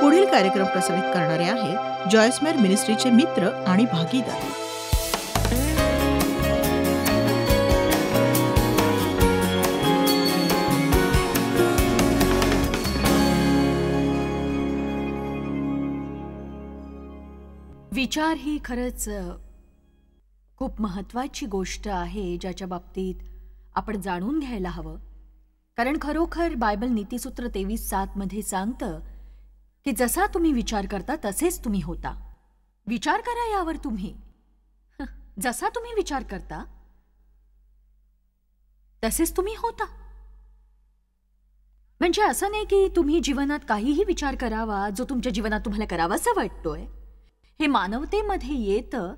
पुढील कार्यक्रम प्रसारित करणारे आहेत जॉयसमेर मिनिस्ट्रीचे मित्र आणि भागीदार. विचार ही खरंच खूप महत्त्वाची गोष्ट आहे ज्याच्या बाबतीत आपण जाणून घ्यायला हवं. कारण खरोखर बायबल नीतिसूत्र 23:7 मध्ये सांगतं की जसा तुम्ही विचार करता तसेच तुम्ही होता. विचार करा यावर तुम्ही. जसा तुम्ही विचार करता तसेच तुम्ही होता. म्हणजे असं नाही की तुम्ही जीवनात काहीही विचार करावा जो तुमच्या जीवनात तुम्हाला करावासा वाटतोय. हे मानवतेमध्ये येतं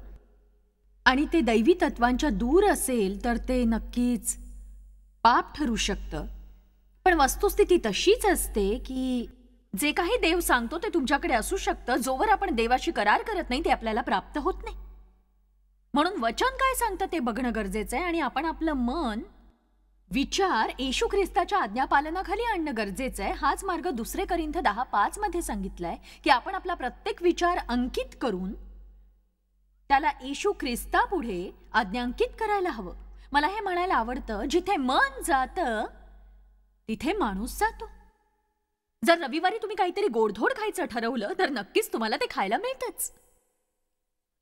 आणि ते दैवी तत्वांच्या दूर असेल तर ते नक्कीच पाप ठरू शकतं. पण वस्तुस्थिती तशीच असते की जे काही देव सांगतो ते तुमच्याकडे असू शकतं. जोवर आपण देवाशी करार करत नाही ते आपल्याला प्राप्त होत नाही. म्हणून वचन काय सांगतं ते बघणं गरजेचं आहे आणि आपण आपलं मन, विचार येशू ख्रिस्ताच्या आज्ञापालनाखाली आणणं गरजेचं आहे. हाच मार्ग 2 कोरिंथ 10:5 मध्ये सांगितलाय की आपण आपला प्रत्येक विचार अंकित करून त्याला येशू ख्रिस्तापुढे आज्ञांकित करायला हवं. मला हे म्हणायला आवडतं, जिथे मन जातं तिथे माणूस जातो. जर रविवारी तुम्ही काहीतरी गोडधोड खायचं ठरवलं तर नक्कीच तुम्हाला ते खायला मिळतंच.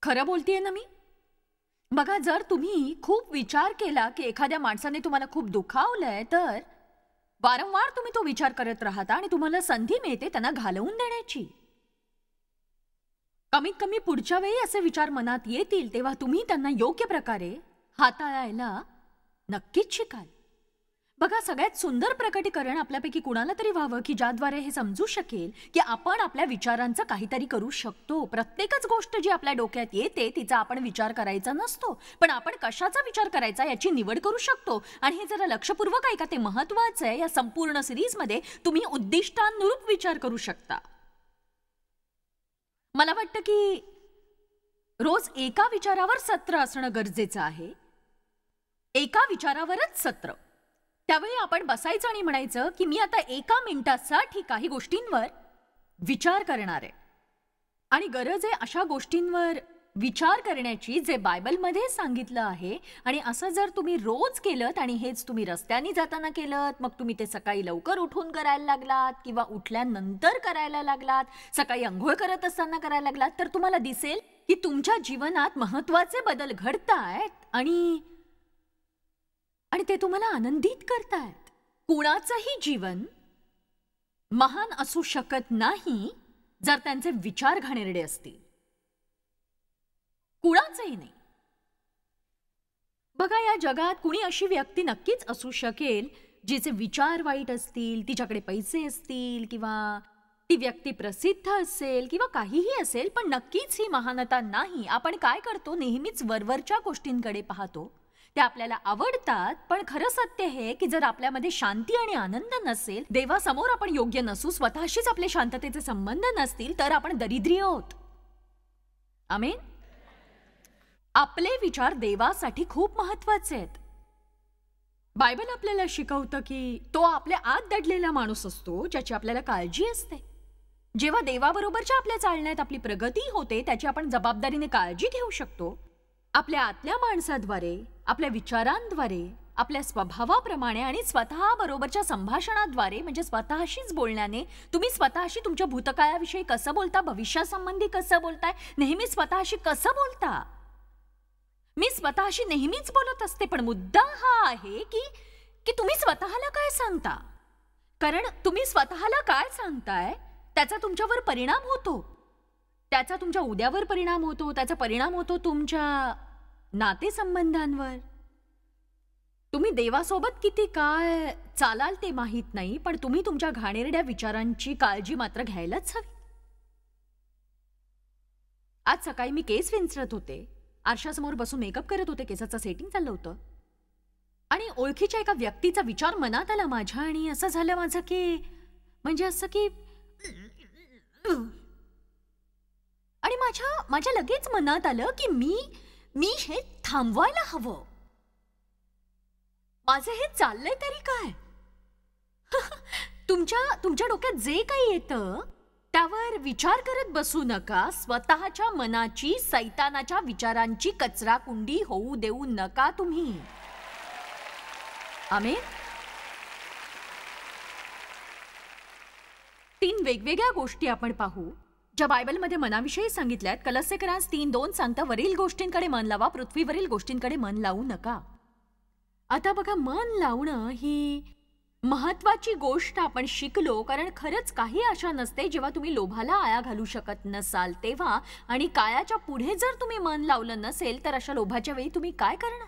खरं बोलतेय ना मी? बघा, जर तुम्ही खूप विचार केला की एखाद्या माणसाने तुम्हाला खूप दुखावलंय तर वारंवार तुम्ही तो विचार करत राहता आणि तुम्हाला संधी मिळते त्यांना घालवून देण्याची. कमीत कमी पुढच्या वेळी असे विचार मनात येतील तेव्हा तुम्ही त्यांना योग्य प्रकारे हाताळायला नक्कीच शिकाल. बघा, सगळ्यात सुंदर प्रकटीकरण आपल्यापैकी कुणाला तरी व्हावं की ज्याद्वारे हे समजू शकेल की आपण आपल्या विचारांचं काहीतरी करू शकतो. प्रत्येकच गोष्ट जी आपल्या डोक्यात येते तिचा आपण विचार करायचा नसतो, पण आपण कशाचा विचार करायचा याची निवड करू शकतो. आणि हे जरा लक्षपूर्वक ऐका, ते महत्वाचं आहे. या संपूर्ण सिरीजमध्ये तुम्ही उद्दिष्टानुरूप विचार करू शकता. मला वाटतं की रोज एका विचारावर सत्र असणं गरजेचं आहे. एका विचारावरच सत्र. त्यावेळी आपण बसायचं आणि म्हणायचं की मी आता 1 मिनिटासाठी काही गोष्टींवर विचार करणार आहे. आणि गरज आहे अशा गोष्टींवर विचार करण्याची जे बायबलमध्ये सांगितलं आहे. आणि असं जर तुम्ही रोज केलं आणि हेच तुम्ही रस्त्याने जाताना केलं, मग तुम्ही ते सकाळी लवकर उठून करायला लागलात किंवा उठल्यानंतर करायला लागलात, सकाळी अंघोळ करत असताना करायला लागलात, तर तुम्हाला दिसेल की तुमच्या जीवनात महत्त्वाचे बदल घडतायत आणि ते तुम्हाला आनंदित करतायत. कुणाचंही जीवन महान असू शकत नाही जर त्यांचे विचार घाणेरडे असतील. कुणाचंही नाही. बघा, या जगात कुणी अशी व्यक्ती नक्कीच असू शकेल जिचे विचार वाईट असतील, तिच्याकडे पैसे असतील किंवा ती व्यक्ती प्रसिद्ध असेल किंवा काहीही असेल, पण नक्कीच ही महानता नाही. आपण काय करतो, नेहमीच वरवरच्या गोष्टींकडे पाहतो. त्या आपल्याला आवडतात, पण खरं सत्य हे की जर आपल्यामध्ये शांती आणि आनंद नसेल, देवासमोर आपण योग्य नसू, स्वतःशीच आपले शांततेचे संबंध नसतील, तर आपण दरिद्री आहोत. आमेन. आपले विचार देवासाठी खूप महत्वाचे आहेत. बायबल आपल्याला शिकवतं की तो आपल्या आत दडलेला माणूस असतो ज्याची आपल्याला काळजी असते. जेव्हा देवाबरोबरच्या आपल्या चालण्यात आपली प्रगती होते त्याची आपण जबाबदारीने काळजी घेऊ शकतो. आपल्या आतल्या माणसाद्वारे, आपल्या विचारांद्वारे, आपल्या स्वभावाप्रमाणे आणि स्वतःबरोबरच्या संभाषणाद्वारे, म्हणजे स्वतःशीच बोलण्याने, तुम्ही स्वतःशी तुमच्या भूतकाळाविषयी कसं बोलता, भविष्यासंबंधी कसं बोलताय, नेहमी स्वतःशी कसं बोलता. मी स्वतःशी नेहमीच बोलत असते, पण मुद्दा हा आहे की तुम्ही स्वतःला काय सांगता. कारण तुम्ही स्वतःला काय सांगताय त्याचा तुमच्यावर परिणाम होतो. त्याचा तुमच्या उद्यावर परिणाम होतो. त्याचा परिणाम होतो तुमच्या नातेसंबंधांवर. तुम्ही देवासोबत किती काळ चालाल ते माहित नाही, पण तुम्ही तुमच्या घाणेरड्या विचारांची काळजी मात्र घ्यायलाच हवी. आज सकाळी मी केस विंचरत होते. आरशासमोर बसून मेकअप करत होते. केसाचं सेटिंग चाललं होतं आणि ओळखीच्या एका व्यक्तीचा विचार मनात आला माझ्या आणि असं झालं माझं की म्हणजे असं की आणि माझ्या लगेच मनात आलं की मी हे थांबवायला हवं. माझं हे चाललंय तरी काय. तुमच्या डोक्यात जे काही येतं त्यावर तर विचार करत बसू नका. स्वतःच्या मनाची सैतानाच्या विचारांची कचराकुंडी होऊ देऊ नका तुम्ही. आमेन. 3 वेगवेगळ्या गोष्टी आपण पाहू ज्या बायबलमध्ये मनाविषयी सांगितल्यात. कलस्सेकरांस 3:2 सांगतं, वरील गोष्टींकडे मन लावा, पृथ्वीवरील गोष्टींकडे मन लावू नका. आता बघा, मन लावणं ही महत्वाची गोष्ट आपण शिकलो, कारण खरंच काही आशा नसते जेव्हा तुम्ही लोभाला आळा घालू शकत नसाल तेव्हा. आणि कायाच्या पुढे जर तुम्ही मन लावलं नसेल तर अशा लोभाच्या वेळी तुम्ही काय करणार?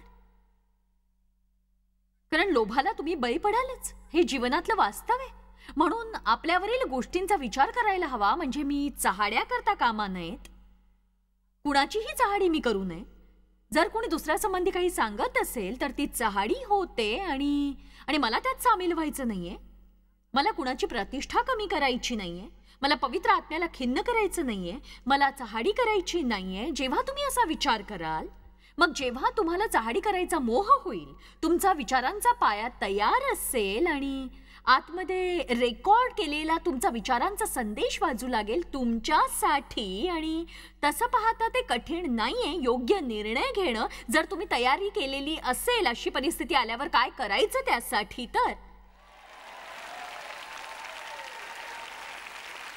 कारण लोभाला तुम्ही बळी पडालच. हे जीवनातलं वास्तव आहे. म्हणून आपल्यावरील गोष्टींचा विचार करायला हवा. म्हणजे मी चहाड्या करता कामा नयेत, कुणाचीही चहाडी मी करू नये. जर कोणी दुसऱ्या संबंधी काही सांगत असेल तर ती चहाडी होते आणि मला त्यात सामील व्हायचं नाहीये. मला कुणाची प्रतिष्ठा कमी करायची नाहीये. मला पवित्र आत्म्याला खिन्न करायचं नाहीये. मला चहाडी करायची नाहीये. जेव्हा तुम्ही असा विचार कराल, मग जेव्हा तुम्हाला चहाडी करायचा मोह होईल, तुमचा विचारांचा पाया तयार असेल आणि आतमध्ये रेकॉर्ड केलेला तुमचा विचारांचा संदेश वाजू लागेल तुमच्यासाठी. आणि तसं पाहता ते कठीण नाहीये योग्य निर्णय घेणं, जर तुम्ही तयारी केलेली असेल. अशी परिस्थिती आल्यावर काय करायचं त्यासाठी? तर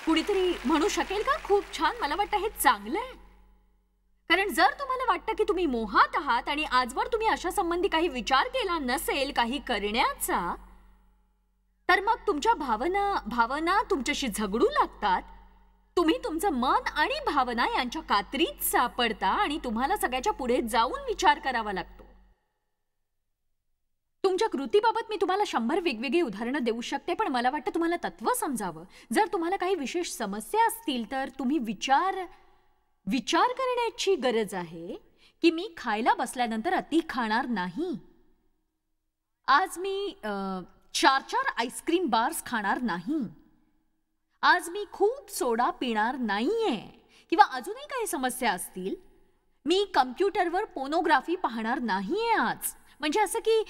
कुणीतरी म्हणू शकेल का, खूप छान, मला वाटतं हे चांगलं आहे. कारण जर तुम्हाला वाटतं की तुम्ही मोहात आहात आणि आजवर तुम्ही अशा संबंधी काही विचार केला नसेल काही करण्याचा, तर मग तुमच्या भावना तुमच्याशी झगडू लागतात. तुम्ही तुमचं मन आणि भावना यांच्या कात्रीत सापडता आणि तुम्हाला सगळ्याच्या पुढे जाऊन विचार करावा लागतो. तुमच्या कृतीबाबत मी तुम्हाला 100 वेगवेगळी उदाहरणं देऊ शकते, पण मला वाटतं तुम्हाला तत्व समजावं. जर तुम्हाला काही विशेष समस्या असतील तर तुम्ही विचार करण्याची गरज आहे की मी खायला बसल्यानंतर अति खाणार नाही. आज मी 4 आईस्क्रीम बार्स खाणार नाही. आज मी खूप सोडा पिणार नाहीये. किंवा अजूनही काही समस्या असतील, मी कम्प्युटरवर पोर्नोग्राफी पाहणार नाहीये आज. म्हणजे असं की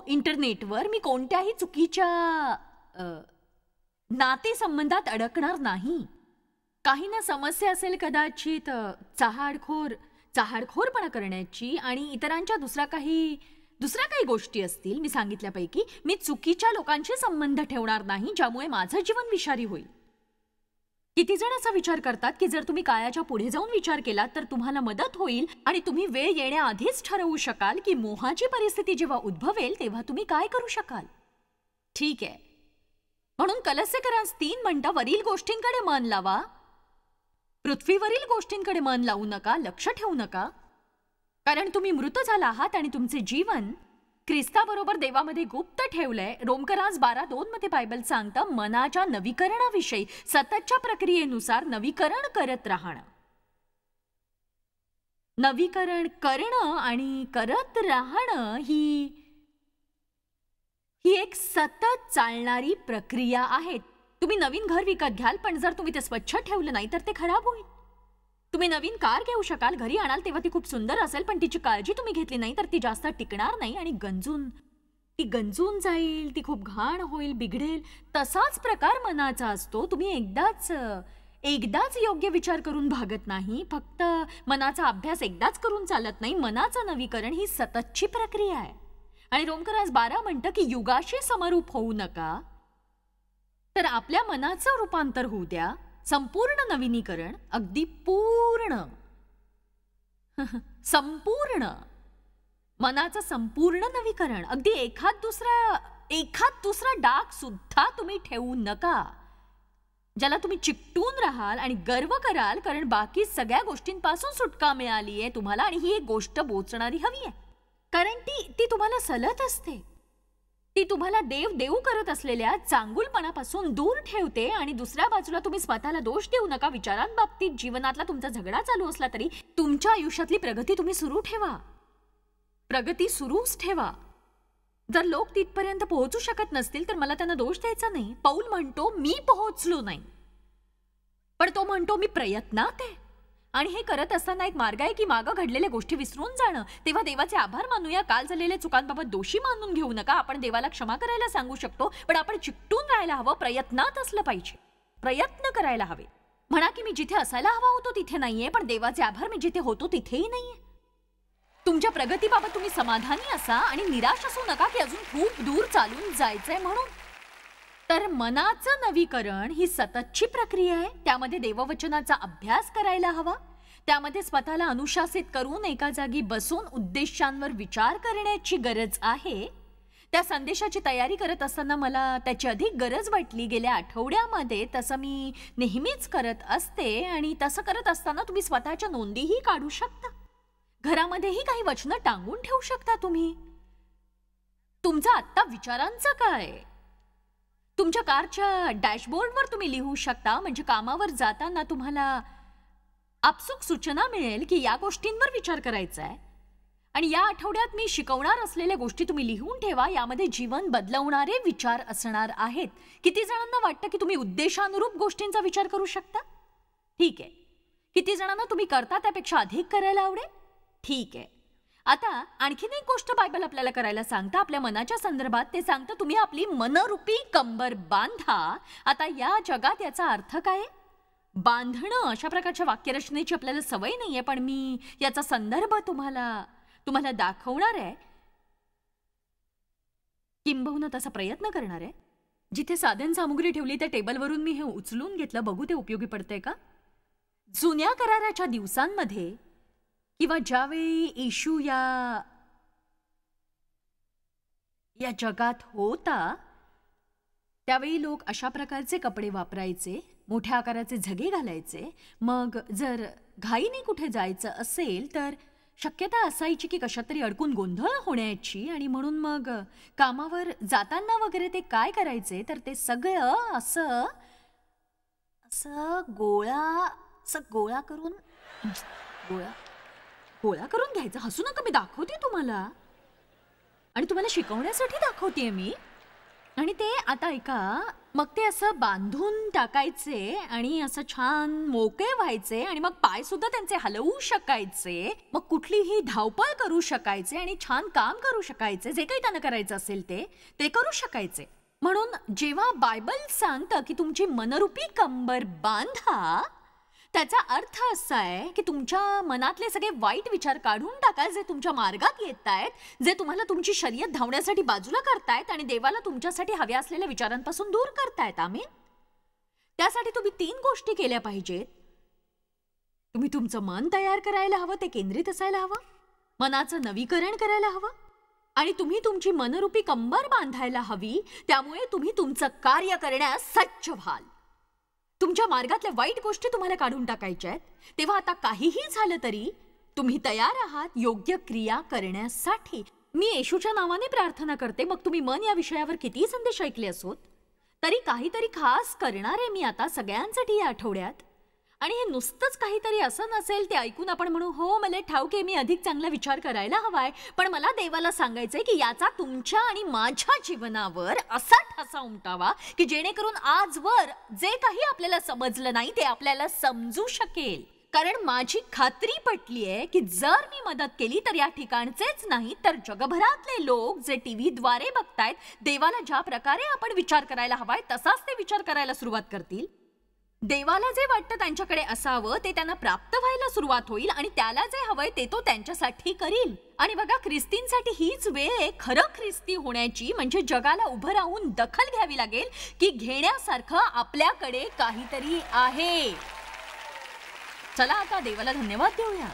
इंटरनेटवर मी कोणत्याही चुकीच्या नातेसंबंधात अडकणार नाही. काही ना समस्या असेल कदाचित चहाडखोरपणा करण्याची आणि इतरांच्या दुसऱ्या काही गोष्टी असतील मी सांगितल्यापैकी. मी चुकीच्या लोकांशी संबंध ठेवणार नाही ज्यामुळे माझं जीवन विषारी होईल. किती जण असा विचार करतात की जर तुम्ही कायाच्या पुढे जाऊन विचार केलात तर तुम्हाला मदत होईल आणि तुम्ही वेळ येण्याआधीच ठरवू शकाल की मोहाची परिस्थिती जेव्हा उद्भवेल तेव्हा तुम्ही काय करू शकाल. ठीक आहे. म्हणून कलस्सेकरांस 3 म्हणतं, वरील गोष्टींकडे मन लावा, पृथ्वीवरील गोष्टींकडे मन लावू नका, लक्ष ठेवू नका. कारण तुम्ही मृत झाला आहात आणि तुमचे जीवन ख्रिस्ताबरोबर देवामध्ये गुप्त ठेवलंय. रोमकरास 12:2 मध्ये बायबल सांगतं, मनाच्या नवीकरणाविषयी सततच्या प्रक्रियेनुसार नवीकरण करत राहणं. नवीकरण करणं आणि करत राहणं ही एक सतत चालणारी प्रक्रिया आहे. तुम्ही नवीन घर विकत घ्याल, पण जर तुम्ही ते स्वच्छ ठेवलं नाही तर ते खराब होईल. तुम्ही नवीन कार घेऊ शकाल, घरी आणाल तेव्हा ती खूप सुंदर असेल, पण तिची काळजी तुम्ही घेतली नाही तर ती जास्त टिकणार नाही आणि गंजून जाईल, ती खूप घाण होईल, बिघडेल. तसाच प्रकार मनाचा असतो. तुम्ही एकदाच योग्य विचार करून भागत नाही. फक्त मनाचा अभ्यास एकदाच करून चालत नाही. मनाचं नवीकरण ही सततची प्रक्रिया आहे. आणि रोमकरास 12 म्हणतं की युगाशी समरूप होऊ नका, तर आपल्या मनाचं रूपांतर होऊ द्या. संपूर्ण नवीनीकरण, अगदी संपूर्ण मनाचं संपूर्ण नवीकरण. अगदी एखाद दुसरा डाग सुद्धा तुम्ही ठेवू नका ज्याला तुम्ही चिकटून राहाल आणि गर्व कराल, कारण बाकी सगळ्या गोष्टींपासून सुटका मिळाली आहे तुम्हाला. आणि ही एक गोष्ट बोचणारी हवी आहे, कारण ती तुम्हाला सलत असते. ती तुम्हाला देऊ करत असलेल्या चांगुलपणापासून दूर ठेवते. आणि दुसऱ्या बाजूला तुम्ही स्वतःला दोष देऊ नका. विचारांबाबतीत जीवनातला तुमचा झगडा चालू असला तरी तुमच्या आयुष्यातली प्रगती तुम्ही सुरूच ठेवा. जर लोक तिथपर्यंत पोहोचू शकत नसतील तर मला त्यांना दोष द्यायचा नाही. पौल म्हणतो मी पोहोचलो नाही, पण तो म्हणतो मी प्रयत्नात आहे. आणि हे करत असताना एक मार्ग आहे की मागं घडलेल्या गोष्टी विसरून जाणं. तेव्हा देवाचे आभार मानूया. काल झालेल्या चुकांबाबत दोषी मानून घेऊ नका. आपण देवाला क्षमा करायला सांगू शकतो, पण आपण चिकटून राहायला हवं, प्रयत्नात असलं पाहिजे. प्रयत्न करायला हवे. म्हणा की मी जिथे असायला हवा होतो तिथे नाहीये, पण देवाचे आभार मी जिथे होतो तिथेही नाहीये. तुमच्या प्रगतीबाबत तुम्ही समाधानी असा आणि निराश असू नका की अजून खूप दूर चालून जायचंय म्हणून. तर मनाचं नवीकरण ही सततची प्रक्रिया आहे. त्यामध्ये देववचनाचा अभ्यास करायला हवा. त्यामध्ये स्वतःला अनुशासित करून एका जागी बसून उद्देशांवर विचार करण्याची गरज आहे. त्या संदेशाची तयारी करत असताना मला त्याची अधिक गरज वाटली गेल्या आठवड्यामध्ये. तसं मी नेहमीच करत असते आणि तसं करत असताना तुम्ही स्वतःच्या नोंदीही काढू शकता. घरामध्येही काही वचनं टांगून ठेवू शकता तुम्ही. तुमचा आत्ता विचारांचं काय? तुमच्या कारच्या डॅशबोर्डवर तुम्ही लिहू शकता. म्हणजे कामावर जाताना तुम्हाला आपसूक सूचना मिळेल की या गोष्टींवर विचार करायचा आहे. आणि या आठवड्यात मी शिकवणार असलेल्या गोष्टी तुम्ही लिहून ठेवा. यामध्ये जीवन बदलवणारे विचार असणार आहेत. किती जणांना वाटतं की तुम्ही उद्देशानुरूप गोष्टींचा विचार करू शकता? ठीक आहे. किती जणांना तुम्ही करता त्यापेक्षा अधिक करायला आवडेल? ठीक आहे. आता आणखीन एक गोष्ट बायबल आपल्याला करायला सांगतं आपल्या मनाच्या संदर्भात. ते सांगतं तुम्ही आपली मनरूपी कंबर बांधा. आता या जगात याचा अर्थ काय? बांधणं अशा प्रकारच्या वाक्यरचनेची आपल्याला सवय नाहीये, पण मी याचा संदर्भ तुम्हाला दाखवणार आहे. किंबहुना तसा प्रयत्न करणार आहे. जिथे साधन सामुग्री ठेवली त्या टेबलवरून मी हे उचलून घेतलं. बघू ते उपयोगी पडतंय का? जुन्या कराराच्या दिवसांमध्ये किंवा ज्यावेळी येशू या जगात होता त्यावेळी लोक अशा प्रकारचे कपडे वापरायचे, मोठ्या आकाराचे झगे घालायचे. मग जर घाईने कुठे जायचं असेल तर शक्यता असायची की कशात तरी अडकून गोंधळ होण्याची. आणि म्हणून मग कामावर जाताना वगैरे ते काय करायचे तर ते सगळं असं गोळा करून घ्यायचं. हसू नका, मी दाखवते तुम्हाला आणि तुम्हाला शिकवण्यासाठी दाखवतेय मी. आणि ते आता ऐका, मग ते असं बांधून टाकायचे आणि असं छान मोकळे व्हायचे आणि मग पाय सुद्धा त्यांचे हलवू शकायचे. मग कुठलीही धावपळ करू शकायचे आणि छान काम करू शकायचे. जे काही त्यांना करायचं असेल ते करू शकायचे. म्हणून जेव्हा बायबल सांगतं की तुमची मनरूपी कंबर बांधा, त्याचा अर्थ असा आहे की तुमच्या मनातले सगळे वाईट विचार काढून टाका जे तुमच्या मार्गात येत आहेत, जे तुम्हाला तुमची शर्यत धावण्यासाठी बाजूला करतायत आणि देवाला तुमच्यासाठी हव्या असलेल्या विचारांपासून दूर करतायत. आमीन. त्यासाठी तुम्ही 3 गोष्टी केल्या पाहिजेत. तुम्ही तुमचं मन तयार करायला हवं, ते केंद्रित असायला हवं. मनाचं नवीकरण करायला हवं आणि तुम्ही तुमची मनरूपी कंबर बांधायला हवी. त्यामुळे तुम्ही तुमचं कार्य करण्यास सज्ज व्हाल. तुमच्या मार्गातल्या वाईट गोष्टी तुम्हाला काढून टाकायच्या आहेत. तेव्हा आता काहीही झालं तरी तुम्ही तयार आहात योग्य क्रिया करण्यासाठी. मी येशूच्या नावाने प्रार्थना करते. मग तुम्ही मन या विषयावर कितीही संदेश ऐकले असोत तरी काहीतरी खास करणार आहे मी आता सगळ्यांसाठी या आठवड्यात. आणि हे नुसतंच काहीतरी असं नसेल ते ऐकून आपण म्हणू हो मला ठाऊक आहे, मी अधिक चांगला विचार करायला हवाय. पण मला देवाला सांगायचंय की याचा तुमच्या आणि माझ्या जीवनावर असा ठसा उमटावा की जेणेकरून आजवर जे काही आपल्याला समजलं नाही ते आपल्याला समजू शकेल. कारण माझी खात्री पटली आहे की जर मी मदत केली तर या ठिकाणचेच नाही तर जगभरातले लोक जे टीव्हीद्वारे बघतायत देवाला ज्या प्रकारे आपण विचार करायला हवाय तसाच ते विचार करायला सुरुवात करतील. देवाला जे वाटतं त्यांच्याकडे असावं ते त्यांना प्राप्त व्हायला सुरुवात होईल आणि त्याला जे हवंय ते तो त्यांच्यासाठी करील. आणि बघा, ख्रिस्तींसाठी हीच वेळ आहे खरं ख्रिस्ती होण्याची. म्हणजे जगाला उभं राहून दखल घ्यावी लागेल की घेण्यासारखं आपल्याकडे काहीतरी आहे. चला आता देवाला धन्यवाद देऊया.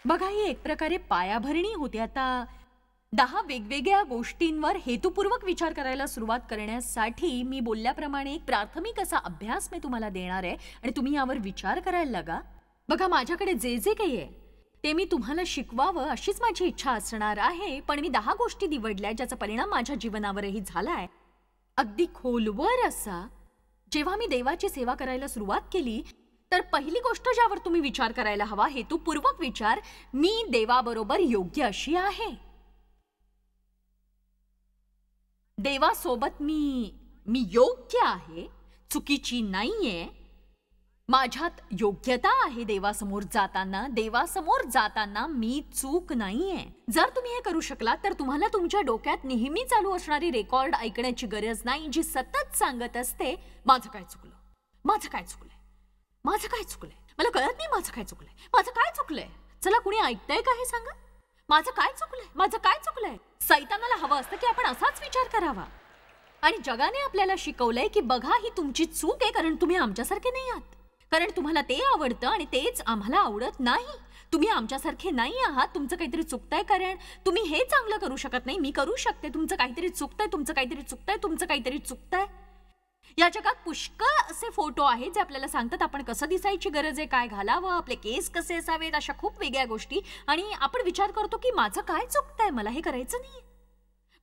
बघा, ही एक प्रकारे पायाभरणी होती. आता 10 वेगवेगळ्या गोष्टींवर हेतुपूर्वक विचार करायला सुरुवात करण्यासाठी मी बोलल्याप्रमाणे एक प्राथमिक असा अभ्यास मी तुम्हाला देणार आहे आणि तुम्ही यावर विचार करायला लागा. बघा, माझ्याकडे जे जे काही आहे ते मी तुम्हाला शिकवावं अशीच माझी इच्छा असणार आहे. पण मी 10 गोष्टी निवडल्या ज्याचा परिणाम माझ्या जीवनावरही झालाय. अगदी खोलवर असा जेव्हा मी देवाची सेवा करायला सुरुवात केली तर पहिली गोष्ट ज्यावर तुम्ही विचार करायला हवा, हेतुपूर्वक विचार, मी देवाबरोबर योग्य अशी आहे. देवासोबत मी योग्य आहे, चुकीची नाहीये. माझ्यात योग्यता आहे देवासमोर जाताना मी चूक नाहीये. जर तुम्ही हे करू शकलात तर तुम्हाला तुमच्या डोक्यात नेहमी चालू असणारी रेकॉर्ड ऐकण्याची गरज नाही, जी सतत सांगत असते माझं काय चुकलं, मला कळत नाही माझं काय चुकलंय. चला कुणी ऐकतंय का हे सांगा. माझं काय चुकलंय. सैतानाला हवं असतं की आपण असाच विचार करावा. आणि जगाने आपल्याला शिकवलंय की बघा ही तुमची चूक आहे, कारण तुम्ही आमच्यासारखे नाही आहात, कारण तुम्हाला ते आवडतं आणि तेच आम्हाला आवडत नाही. तुम्ही आमच्यासारखे नाही आहात, तुमचं काहीतरी चुकतंय, कारण तुम्ही हे चांगलं करू शकत नाही, मी करू शकते. तुमचं काहीतरी चुकतंय. या जगात पुष्कळ असे फोटो आहेत जे आपल्याला सांगतात आपण कसं दिसायची गरज आहे, काय घालावं, आपले केस कसे असावेत, अशा खूप वेगळ्या गोष्टी. आणि आपण विचार करतो की माझं काय चुकतंय, मला हे करायचं नाहीये.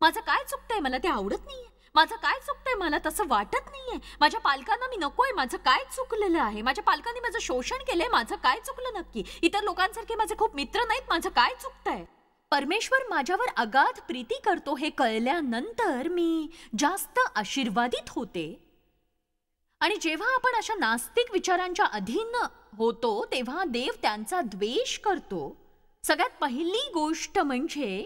माझं काय चुकतंय, मला ते आवडत नाहीये. माझं काय चुकतंय, मला तसं वाटत नाहीये. माझ्या पालकांना मी नकोय, माझं काय चुकलेलं आहे. माझ्या पालकांनी माझं शोषण केलंय, माझं काय चुकलं नक्की. इतर लोकांसारखे माझे खूप मित्र नाहीत, माझं काय चुकतंय. परमेश्वर माझ्यावर अगाध प्रीती करतो हे कळल्यानंतर मी जास्त आशीर्वादित होते. आणि जेव्हा आपण अशा नास्तिक विचारांच्या अधीन होतो तेव्हा देव त्यांचा द्वेष करतो. सगळ्यात पहिली गोष्ट म्हणजे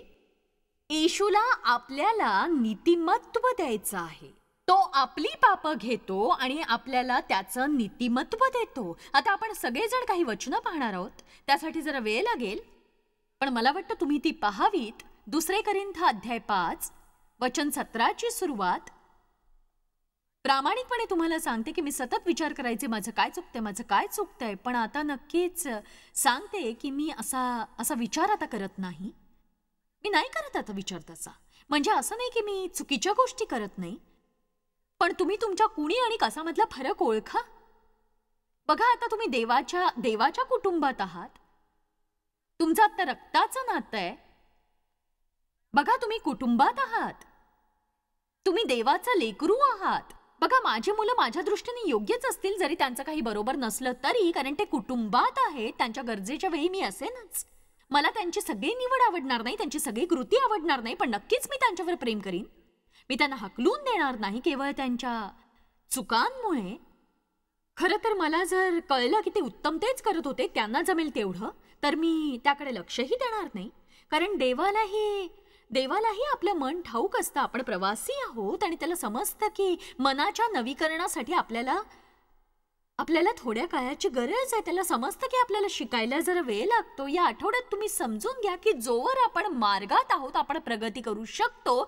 येशूला आपल्याला नीतिमत्व द्यायचं आहे. तो आपली पापं घेतो आणि आपल्याला त्याचं नीतिमत्व देतो. आता आपण सगळेजण काही वचनं पाहणार आहोत, त्यासाठी जरा वेळ लागेल, पण मला वाटतं तुम्ही ती पाहावीत. 2 कोरिंथ अध्याय 5 वचन 17ची सुरुवात. प्रामाणिकपणे तुम्हाला सांगते की मी सतत विचार करायचे माझं काय चुकतंय, पण आता नक्कीच सांगते की मी असा विचार आता करत नाही. मी नाही करत आता विचार तसा. म्हणजे असं नाही की मी चुकीच्या गोष्टी करत नाही, पण तुम्ही तुमच्या कुणी आणि कसामधला फरक ओळखा. बघा, आता तुम्ही देवाच्या कुटुंबात आहात. तुमचं आता रक्ताचं नातं आहे. बघा, तुम्ही कुटुंबात आहात. तुम्ही देवाचं लेकरू आहात. बघा, माझी मुलं माझ्या दृष्टीने योग्यच असतील जरी त्यांचं काही बरोबर नसलं तरी, कारण ते कुटुंबात आहेत. त्यांच्या गरजेच्या वेळी मी असेनच. मला त्यांची सगळी निवड आवडणार नाही, त्यांची सगळी कृती आवडणार नाही, पण नक्कीच मी त्यांच्यावर प्रेम करीन. मी त्यांना हकलून देणार नाही केवळ त्यांच्या चुकांमुळे. खरं तर मला जर कळलं की ते उत्तम तेच करत होते, त्यांना जमेल तेवढं, तर मी त्याकडे लक्षही देणार नाही. कारण देवालाही आपलं मन ठाऊक असतं. आपण प्रवासी आहोत आणि त्याला समजतं की मनाच्या नवीकरणासाठी आपल्याला थोड्या काळाची गरज आहे. त्याला समजतं की आपल्याला शिकायला जरा वेळ लागतो. या आठवड्यात तुम्ही समजून घ्या की जोवर आपण मार्गात आहोत आपण प्रगती करू शकतो.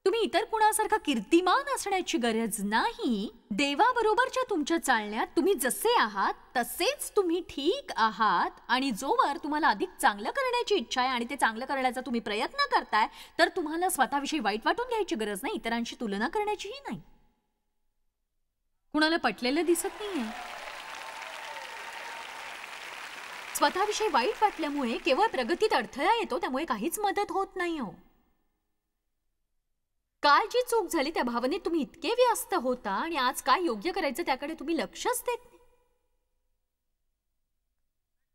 तुम्ही इतर कुणासारखा कीर्तिमान असण्याची गरज नाही. देवाबरोबरच्या तुमच्या चालण्यात तुम्ही जसे आहात तसेच तुम्ही ठीक आहात. आणि जोवर तुम्हाला अधिक चांगलं करण्याची इच्छा आहे आणि ते चांगलं करण्याचा तुम्ही प्रयत्न करताय, तर तुम्हाला स्वतःविषयी वाईट वाटून घ्यायची गरज नाही, इतरांशी तुलना करण्याचीही नाही. कुणाला पटलेलं दिसत नाहीये. स्वतःविषयी वाईट वाटल्यामुळे केवळ प्रगतीत अडथळा येतो, त्यामुळे काहीच मदत होत नाही हो. काल जी चूक झाली त्या भावनेत तुम्ही इतके व्यस्त होता आणि आज काय योग्य करायचं त्याकडे तुम्ही लक्षच देत नाही.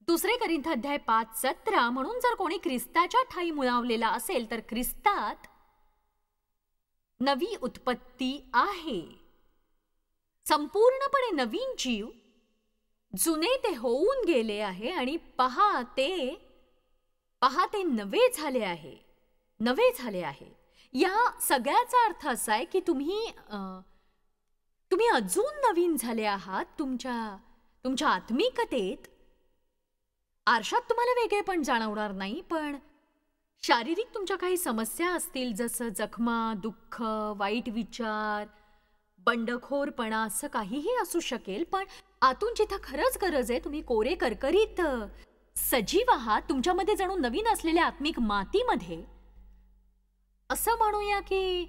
2 कोरिंथ अध्याय 5:17. म्हणून जर कोणी ख्रिस्ताच्या ठायी मुळावलेला असेल तर ख्रिस्तात नवी उत्पत्ती आहे. संपूर्णपणे नवीन जीव. जुने ते होऊन गेले आहे आणि पहा ते नवे झाले आहे. या सगळ्याचा अर्थ असा आहे की तुम्ही अजून नवीन झाले आहात. तुमच्या आत्मिकतेत. आरशात तुम्हाला वेगळेपण जाणवणार नाही, पण शारीरिक तुमच्या काही समस्या असतील, जसं जखमा, दुःख, वाईट विचार, बंडखोरपणा, असं काहीही असू शकेल. पण आतून जिथं खरंच गरज आहे, तुम्ही कोरे करकरीत सजीव आहात. तुमच्यामध्ये जणू नवीन असलेल्या आत्मिक मातीमध्ये. असं म्हणूया की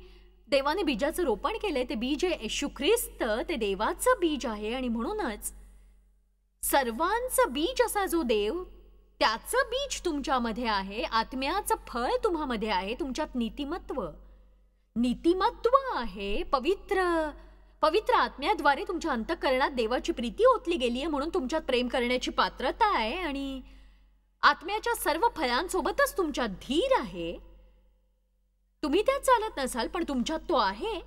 देवाने बीजाचं रोपण केलंय. ते बीज आहे येशू ख्रिस्त. ते देवाचं बीज आहे आणि म्हणूनच सर्वांचं बीज असा जो देव, त्याचं बीज तुमच्यामध्ये आहे. आत्म्याचं फळ तुम्हामध्ये आहे. तुमच्यात नीतिमत्व आहे. पवित्र आत्म्याद्वारे तुमच्या अंतःकरणात देवाची प्रीती ओतली गेली आहे, म्हणून तुमच्यात प्रेम करण्याची पात्रता आहे. आणि आत्म्याच्या सर्व फळांसोबतच तुमच्यात धीर आहे. तुम्ही त्यात चालत नसाल, पण तुमच्यात तो आहे.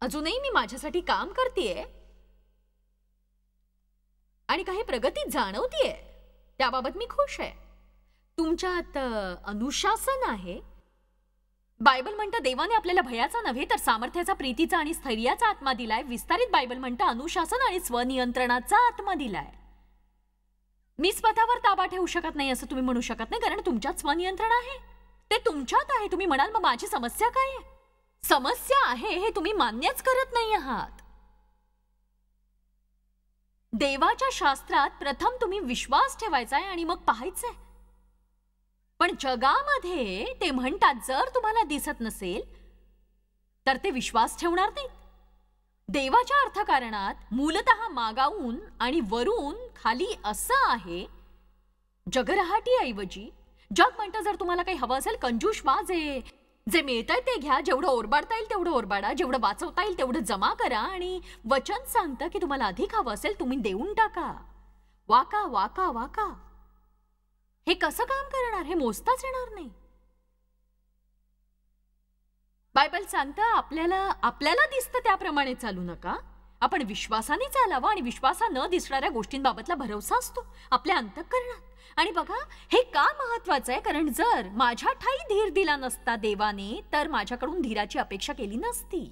अजूनही मी माझ्यासाठी काम करतेय. आणि काही प्रगती जाणवतीये, त्याबाबत मी खुश आहे. तुमच्यात अनुशासन आहे. बायबल म्हणतं देवाने आपल्याला भयाचा नव्हे तर सामर्थ्याचा, प्रीतीचा आणि स्थैर्याचा आत्मा दिलाय. विस्तारित बायबल म्हणतं अनुशासन आणि स्वनियंत्रणाचा आत्मा दिलाय. मी स्वतःवर ताबा ठेवू शकत नाही असं तुम्ही म्हणू शकत नाही, कारण तुमच्यात स्वनियंत्रण आहे. ते तुमच्यात आहे. तुम्ही म्हणाल मग माझी समस्या काय आहे? समस्या आहे हे तुम्ही मान्यच करत नाही आहात. देवाच्या शास्त्रात प्रथम तुम्ही विश्वास ठेवायचा आहे आणि मग पाहायचंय. पण जगामध्ये ते म्हणतात जर तुम्हाला दिसत नसेल तर ते विश्वास ठेवणार नाहीत. देवाच्या अर्थकारणात मूलतः मागाऊन आणि वरून खाली असं आहे, जगरहाटी ऐवजी जग म्हणतं जर तुम्हाला काही हवं असेल कंजूष व्हा, जे मिळतंय ते घ्या, जेवढं ओरबाडता येईल तेवढं ओरबाडा, जेवढं वाचवता येईल तेवढं जमा करा, आणि वचन सांगतं की तुम्हाला अधिक हवं असेल तुम्ही देऊन टाका. Waka waka waka. हे कसं काम करणार? हे मोजताच येणार नाही. बायबल सांगतं आपल्याला दिसतं त्याप्रमाणे चालू नका. आपण विश्वासाने चालावं आणि विश्वासा न दिसणाऱ्या गोष्टींबाबतला भरवसा असतो आपल्या अंतःकरणात. आणि बघा हे का महत्वाचं आहे, कारण जर माझ्या ठाई धीर दिला नसता देवाने तर माझ्याकडून धीराची अपेक्षा केली नसती.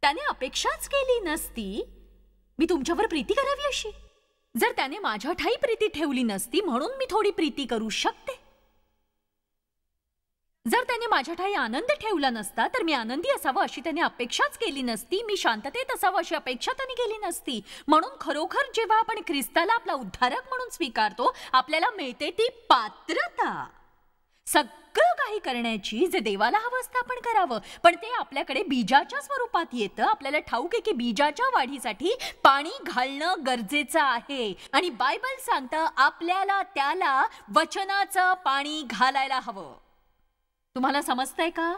त्याने अपेक्षाच केली नसती मी तुमच्यावर प्रीती करावी अशी. जर त्याने माझ्या ठाई प्रीती ठेवली नसती म्हणून मी थोडी प्रीती करू शकते. जर त्याने माझ्या ठाई आनंद ठेवला नसता तर मी आनंदी असावं अशी त्याने अपेक्षाच केली नसती. मी शांततेत असावं अशी अपेक्षा त्याने केली नसती. म्हणून खरोखर जेव्हा आपण ख्रिस्ताला आपला उद्धारक म्हणून स्वीकारतो आपल्याला मिळते ती पात्रता सगळं काही करण्याची. जे देवाला हवं असतं आपण करावं, पण ते आपल्याकडे बीजाच्या स्वरूपात येतं. आपल्याला ठाऊक आहे की बीजाच्या वाढीसाठी पाणी घालणं गरजेचं आहे, आणि बायबल सांगतं आपल्याला त्याला वचनाचं पाणी घालायला हवं. तुम्हाला समजतंय का?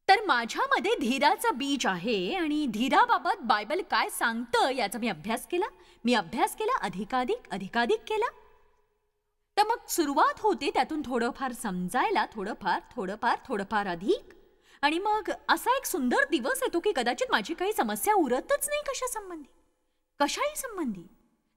तर माझ्यामध्ये धीराचं बीज आहे, आणि धीराबाबत बायबल काय सांगतं याचा मी अभ्यास केला अधिकाधिक केला. तर मग सुरुवात होते त्यातून थोडंफार समजायला, थोडंफार अधिक, आणि मग असा एक सुंदर दिवस येतो की कदाचित माझी काही समस्या उरतच नाही कशाही संबंधी.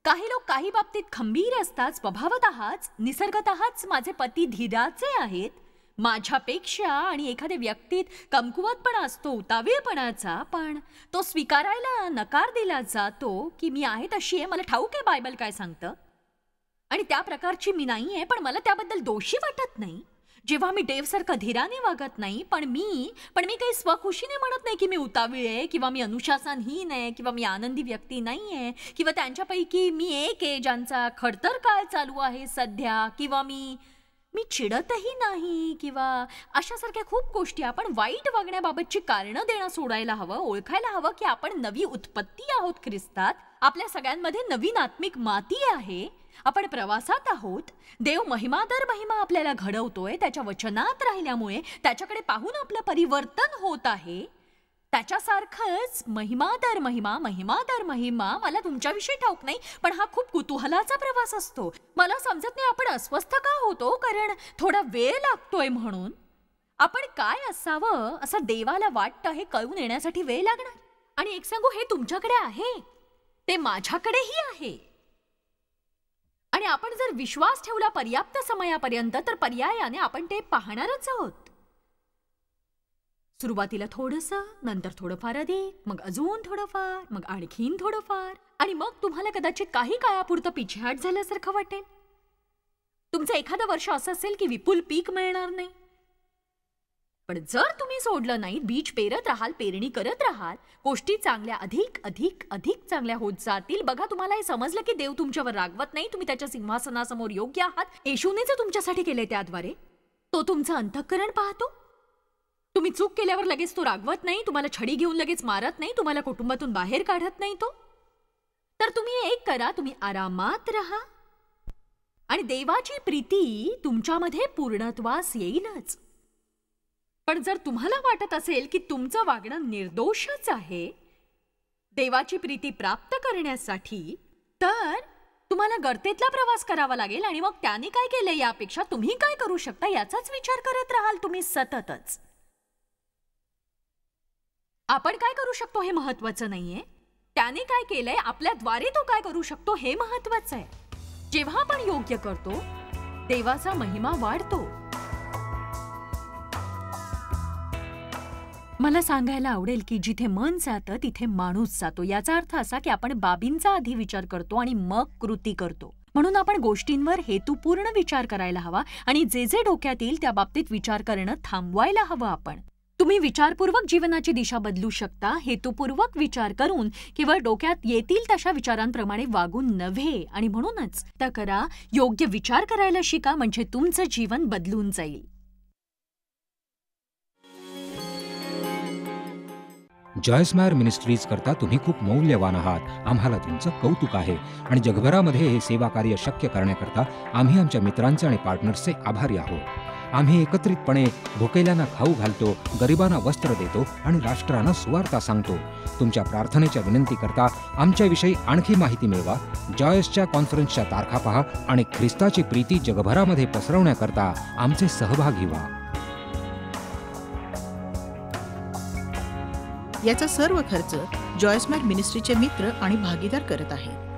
काही लोक काही बाबतीत खंबीर असतात, स्वभावतःच निसर्गतःच माझे पती धीराचे आहेत माझ्यापेक्षा, आणि एखाद्या व्यक्तीत कमकुवतपणा असतो, उतावीळपणाचा, पण तो स्वीकारायला नकार दिला जातो की मी आहे तशी आहे, मला ठाऊक आहे बायबल काय सांगतं आणि त्या प्रकारची मी नाहीये, पण मला त्याबद्दल दोषी वाटत नाही जेव्हा मी देवसारखं धीराने वागत नाही. पण मी काही स्वखुशीने म्हणत नाही की मी उतावीळ आहे किंवा मी अनुशासनहीन आहे किंवा मी आनंदी व्यक्ती नाहीये किंवा त्यांच्यापैकी मी एक आहे ज्यांचा खडतर काळ चालू आहे सध्या, किंवा मी चिडतही नाही, किंवा अशासारख्या खूप गोष्टी. आपण वाईट वागण्याबाबतची कारणं देणं सोडायला हवं. ओळखायला हवं की आपण नवी उत्पत्ती आहोत ख्रिस्तात. आपल्या सगळ्यांमध्ये नवीन आत्मिक माती आहे. आपण प्रवासात आहोत. देव महिमा दर महिमा आपल्याला घडवतोय. त्याच्या वचनात राहिल्यामुळे त्याच्याकडे पाहून आपलं परिवर्तन होत आहे. त्याच्यासारखंच महिमा दर महिमा मला तुमच्याविषयी ठाऊक नाही, पण हा खूप कुतूहलाचा प्रवास असतो. मला समजत नाही आपण अस्वस्थ का होतो, कारण थोडा वेळ लागतोय. म्हणून आपण काय असावं असं देवाला वाटतं हे कळून येण्यासाठी वेळ लागणार. आणि एक सांगू, हे तुमच्याकडे आहे, ते माझ्याकडेही आहे. आणि आपण जर विश्वास ठेवला पर्याप्त समयापर्यंत तर पर्यायाने आपण ते पाहणारच आहोत. सुरुवातीला थोडंसं, नंतर थोडंफार अधिक, मग अजून थोडंफार, मग आणखीन थोडंफार, आणि मग तुम्हाला कदाचित काही काळापुरतं पिछेहाट झाल्यासारखं वाटेल. तुमचं एखादं वर्ष असं असेल की विपुल पीक मिळणार नाही, पण जर तुम्ही सोडलं नाही, बीज पेरत राहाल, पेरणी करत राहाल, गोष्टी चांगल्या अधिक अधिक अधिक चांगल्या होत जातील. बघा, तुम्हाला हे समजलं की देव तुमच्यावर रागवत नाही, तुम्ही त्याच्या सिंहासनासमोर योग्य आहात. येशूने जे तुमच्यासाठी केले त्याद्वारे तो तुमचं अंतःकरण पाहतो. तुम्ही चूक केल्यावर लगेच तो रागवत नाही, तुम्हाला छडी घेऊन लगेच मारत नाही, तुम्हाला कुटुंबातून बाहेर काढत नाही तो. तर तुम्ही एक करा, तुम्ही आरामात राहा आणि देवाची प्रीती तुमच्यामध्ये पूर्णत्वास येईलच. पण जर तुम्हाला वाटत असेल की तुमचं वागणं निर्दोषच आहे देवाची प्रीती प्राप्त करण्यासाठी, तर तुम्हाला गर्तेतला प्रवास करावा लागेल. आणि मग त्याने काय केलं यापेक्षा तुम्ही काय करू शकता याचाच विचार करत राहाल तुम्ही सततच. आपण काय करू शकतो हे महत्वाचं नाहीये, त्याने काय केलंय आपल्याद्वारे तो काय करू शकतो हे महत्वाचं आहे. जेव्हा आपण योग्य करतो देवाचा महिमा वाढतो. मला सांगायला आवडेल की जिथे मन जातं तिथे माणूस जातो. याचा अर्थ असा की आपण बाबींचा आधी विचार करतो आणि मग कृती करतो. म्हणून आपण गोष्टींवर हेतुपूर्ण विचार करायला हवा आणि जे जे डोक्यात येईल त्या बाबतीत विचार करणं थांबवायला हवं. आपण तुम्ही विचारपूर्वक जीवनाची दिशा बदलू शकता, हेतुपूर्वक विचार करून केवळ डोक्यात येतील तशा विचारांप्रमाणे वागून नव्हे. आणि म्हणूनच तर करा, योग्य विचार करायला शिका, म्हणजे तुमचं जीवन बदलून जाईल. जॉयस मेयर मिनिस्ट्रीज करता तुम्ही खूप मौल्यवान आहात. आम्हाला तुमचं कौतुक आहे आणि जगभरामध्ये हे सेवा कार्य शक्य करण्याकरता आम्ही आमच्या मित्रांचे आणि पार्टनर्सचे आभारी आहोत. आम्ही एकत्रितपणे भुकेल्यांना खाऊ घालतो, गरिबांना वस्त्र देतो आणि राष्ट्रांना सुवार्ता सांगतो. तुमच्या प्रार्थनेच्या विनंती करता आमच्याविषयी आणखी माहिती मिळवा. जॉयसच्या कॉन्फरन्सच्या तारखा पहा आणि ख्रिस्ताची प्रीती जगभरामध्ये पसरवण्याकरता आमचे सहभागी व्हा. याचा सर्व खर्च जॉयस मेयर मिनिस्ट्रीचे मित्र आणि भागीदार करत आहेत.